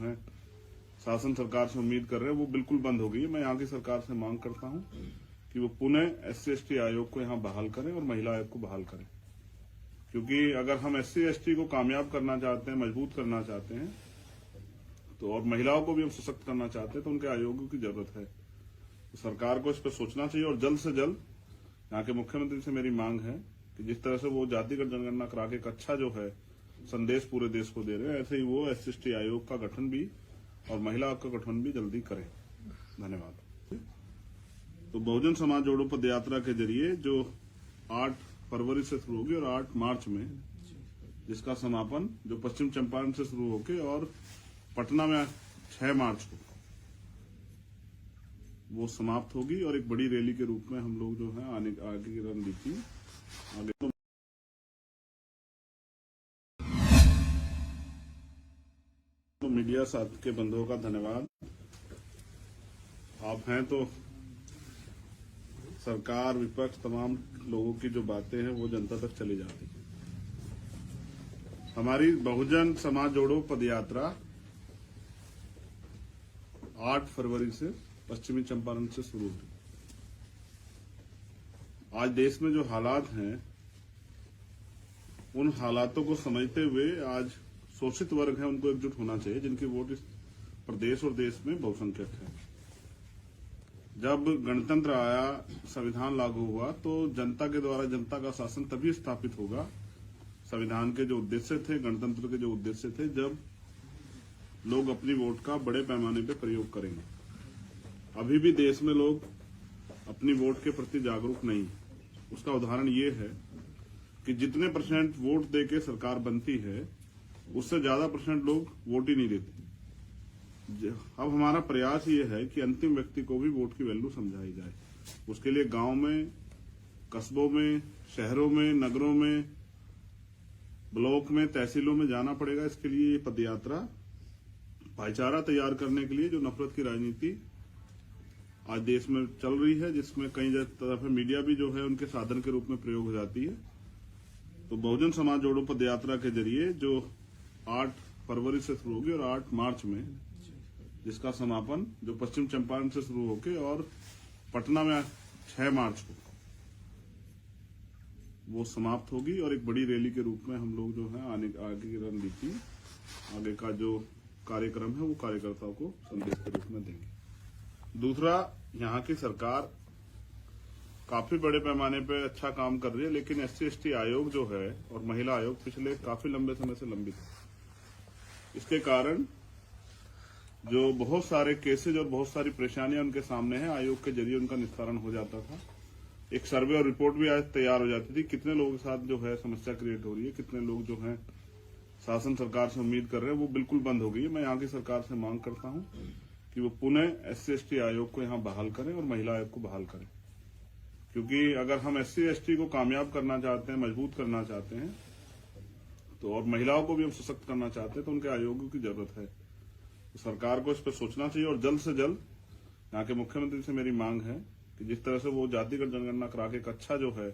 है शासन सरकार से उम्मीद कर रहे हैं वो बिल्कुल बंद हो गई है। मैं यहाँ की सरकार से मांग करता हूँ कि वो पुनः SC/ST आयोग को यहाँ बहाल करें और महिला आयोग को बहाल करें, क्योंकि अगर हम SC/ST को कामयाब करना चाहते हैं, मजबूत करना चाहते हैं, तो और महिलाओं को भी हम सशक्त करना चाहते हैं, तो उनके आयोगों की जरूरत है। तो सरकार को इस पर सोचना चाहिए और जल्द से जल्द यहाँ के मुख्यमंत्री से मेरी मांग है कि जिस तरह से वो जातिगत जनगणना करा के एक अच्छा जो है संदेश पूरे देश को दे रहे हैं, ऐसे ही वो SC/ST आयोग का गठन भी और महिला आयोग का गठन भी जल्दी करें। धन्यवाद। तो बहुजन समाज जोड़ो पद यात्रा के जरिए जो 8 फरवरी से शुरू होगी और 8 मार्च में जिसका समापन जो पश्चिम चंपारण से शुरू होके और पटना में 6 मार्च को वो समाप्त होगी और एक बड़ी रैली के रूप में हम लोग जो है आगे की रणनीति आगे तो मीडिया साथ के बंधुओं का धन्यवाद। आप हैं तो सरकार विपक्ष तमाम लोगों की जो बातें हैं वो जनता तक चली जाती है। हमारी बहुजन समाज जोड़ो पदयात्रा 8 फरवरी से पश्चिमी चंपारण से शुरू हुई। आज देश में जो हालात हैं उन हालातों को समझते हुए आज शोषित वर्ग है उनको एकजुट होना चाहिए, जिनकी वोट इस प्रदेश और देश में बहुसंख्यक है। जब गणतंत्र आया, संविधान लागू हुआ, तो जनता के द्वारा जनता का शासन तभी स्थापित होगा। संविधान के जो उद्देश्य थे, गणतंत्र के जो उद्देश्य थे, जब लोग अपनी वोट का बड़े पैमाने पर प्रयोग करेंगे। अभी भी देश में लोग अपनी वोट के प्रति जागरूक नहीं। उसका उदाहरण ये है कि जितने % वोट देके सरकार बनती है उससे ज्यादा % लोग वोट ही नहीं देते। अब हमारा प्रयास ये है कि अंतिम व्यक्ति को भी वोट की वैल्यू समझाई जाए। उसके लिए गांव में, कस्बों में, शहरों में, नगरों में, ब्लॉक में, तहसीलों में जाना पड़ेगा। इसके लिए ये पदयात्रा भाईचारा तैयार करने के लिए जो नफरत की राजनीति आज देश में चल रही है, जिसमें कई तरफ मीडिया भी जो है उनके साधन के रूप में प्रयोग हो जाती है। तो बहुजन समाज जोड़ो पदयात्रा के जरिए जो 8 फरवरी से शुरू होगी और 8 मार्च में जिसका समापन जो पश्चिम चंपारण से शुरू होके और पटना में 6 मार्च को वो समाप्त होगी और एक बड़ी रैली के रूप में हम लोग जो है आगे की रणनीति आगे का जो कार्यक्रम है वो कार्यकर्ताओं को संदेश के रूप में देंगे। दूसरा, यहाँ की सरकार काफी बड़े पैमाने पे अच्छा काम कर रही है, लेकिन SC/ST आयोग जो है और महिला आयोग पिछले काफी लंबे समय से लंबित है। इसके कारण जो बहुत सारे केसेज और बहुत सारी परेशानियां उनके सामने हैं, आयोग के जरिए उनका निस्तारण हो जाता था। एक सर्वे और रिपोर्ट भी आज तैयार हो जाती थी, कितने लोगों के साथ जो है समस्या क्रिएट हो रही है, कितने लोग जो है शासन सरकार से उम्मीद कर रहे हैं वो बिल्कुल बंद हो गई है। मैं यहाँ की सरकार से मांग करता हूँ कि वो पुनः SC/ST आयोग को यहाँ बहाल करें और महिला आयोग को बहाल करें, क्योंकि अगर हम SC/ST को कामयाब करना चाहते हैं, मजबूत करना चाहते हैं, तो और महिलाओं को भी हम सशक्त करना चाहते हैं, तो उनके आयोगों की जरूरत है। तो सरकार को इस पर सोचना चाहिए और जल्द से जल्द यहाँ के मुख्यमंत्री से मेरी मांग है कि जिस तरह से वो जातिगत जनगणना करा के एक अच्छा जो है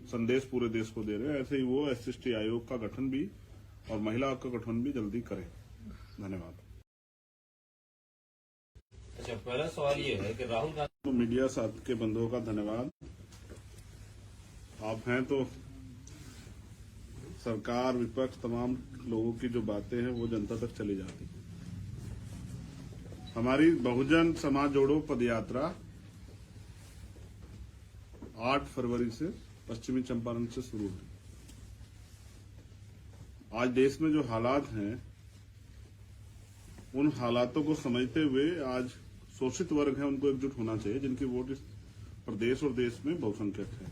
संदेश पूरे देश को दे रहे हैं, ऐसे ही वो SC/ST आयोग का गठन भी और महिला आयोग का गठन भी जल्दी करें। धन्यवाद। अच्छा, पहला सवाल ये है कि राहुल गांधी तो मीडिया साथ के बंधुओं का धन्यवाद। आप हैं तो सरकार विपक्ष तमाम लोगों की जो बातें हैं वो जनता तक चली जाती है। हमारी बहुजन समाज जोड़ो पदयात्रा 8 फरवरी से पश्चिमी चंपारण से शुरू हुई। आज देश में जो हालात हैं उन हालातों को समझते हुए आज शोषित वर्ग है उनको एकजुट होना चाहिए, जिनकी वोट इस प्रदेश और देश में बहुसंख्यक है।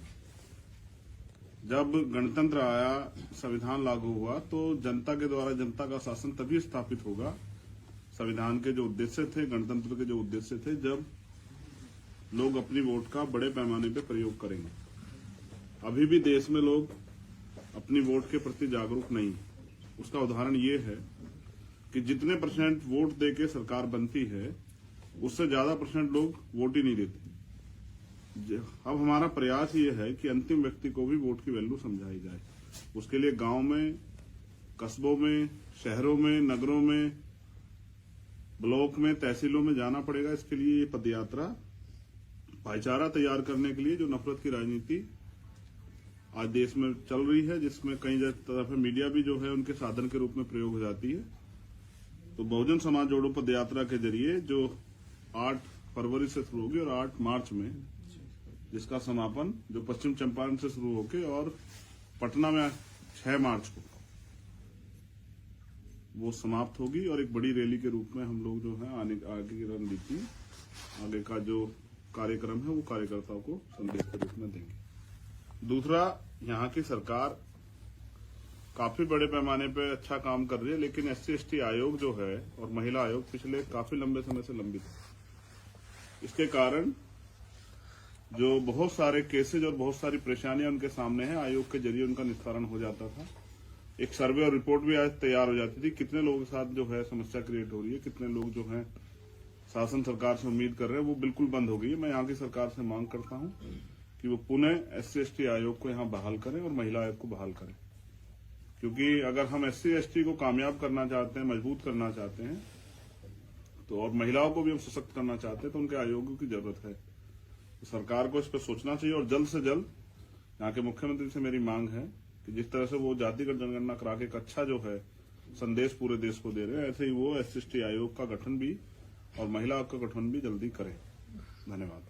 जब गणतंत्र आया, संविधान लागू हुआ, तो जनता के द्वारा जनता का शासन तभी स्थापित होगा। संविधान के जो उद्देश्य थे, गणतंत्र के जो उद्देश्य थे, जब लोग अपनी वोट का बड़े पैमाने पर प्रयोग करेंगे। अभी भी देश में लोग अपनी वोट के प्रति जागरूक नहीं। उसका उदाहरण ये है कि जितने % वोट देके सरकार बनती है उससे ज्यादा % लोग वोट ही नहीं देते। अब हमारा प्रयास ये है कि अंतिम व्यक्ति को भी वोट की वैल्यू समझाई जाए। उसके लिए गांव में, कस्बों में, शहरों में, नगरों में, ब्लॉक में, तहसीलों में जाना पड़ेगा। इसके लिए ये पदयात्रा भाईचारा तैयार करने के लिए, जो नफरत की राजनीति आज देश में चल रही है, जिसमें कई तरफ मीडिया भी जो है उनके साधन के रूप में प्रयोग हो जाती है। तो बहुजन समाज जोड़ो पदयात्रा के जरिए जो 8 फरवरी से शुरू होगी और 8 मार्च में जिसका समापन जो पश्चिम चंपारण से शुरू होके और पटना में 6 मार्च को वो समाप्त होगी, और एक बड़ी रैली के रूप में हम लोग जो है आगे की रणनीति, आगे का जो कार्यक्रम है वो कार्यकर्ताओं को संदेश के रूप में देंगे। दूसरा, यहाँ की सरकार काफी बड़े पैमाने पे अच्छा काम कर रही है, लेकिन SC/ST आयोग जो है और महिला आयोग पिछले काफी लंबे समय से लंबित है। इसके कारण जो बहुत सारे केसेज और बहुत सारी परेशानियां उनके सामने हैं, आयोग के जरिए उनका निस्तारण हो जाता था। एक सर्वे और रिपोर्ट भी आज तैयार हो जाती थी, कितने लोगों के साथ जो है समस्या क्रिएट हो रही है, कितने लोग जो है शासन सरकार से उम्मीद कर रहे हैं, वो बिल्कुल बंद हो गई है। मैं यहाँ की सरकार से मांग करता हूँ कि वो पुनः SC/ST आयोग को यहाँ बहाल करें और महिला आयोग को बहाल करें, क्योंकि अगर हम SC/ST को कामयाब करना चाहते हैं, मजबूत करना चाहते हैं, तो और महिलाओं को भी हम सशक्त करना चाहते हैं, तो उनके आयोगों की जरूरत है। तो सरकार को इस पर सोचना चाहिए और जल्द से जल्द यहाँ के मुख्यमंत्री से मेरी मांग है कि जिस तरह से वो जातिगत जनगणना करा के एक अच्छा जो है संदेश पूरे देश को दे रहे हैं, ऐसे ही वो SC/ST आयोग का गठन भी और महिला आयोग का गठन भी जल्दी करें। धन्यवाद।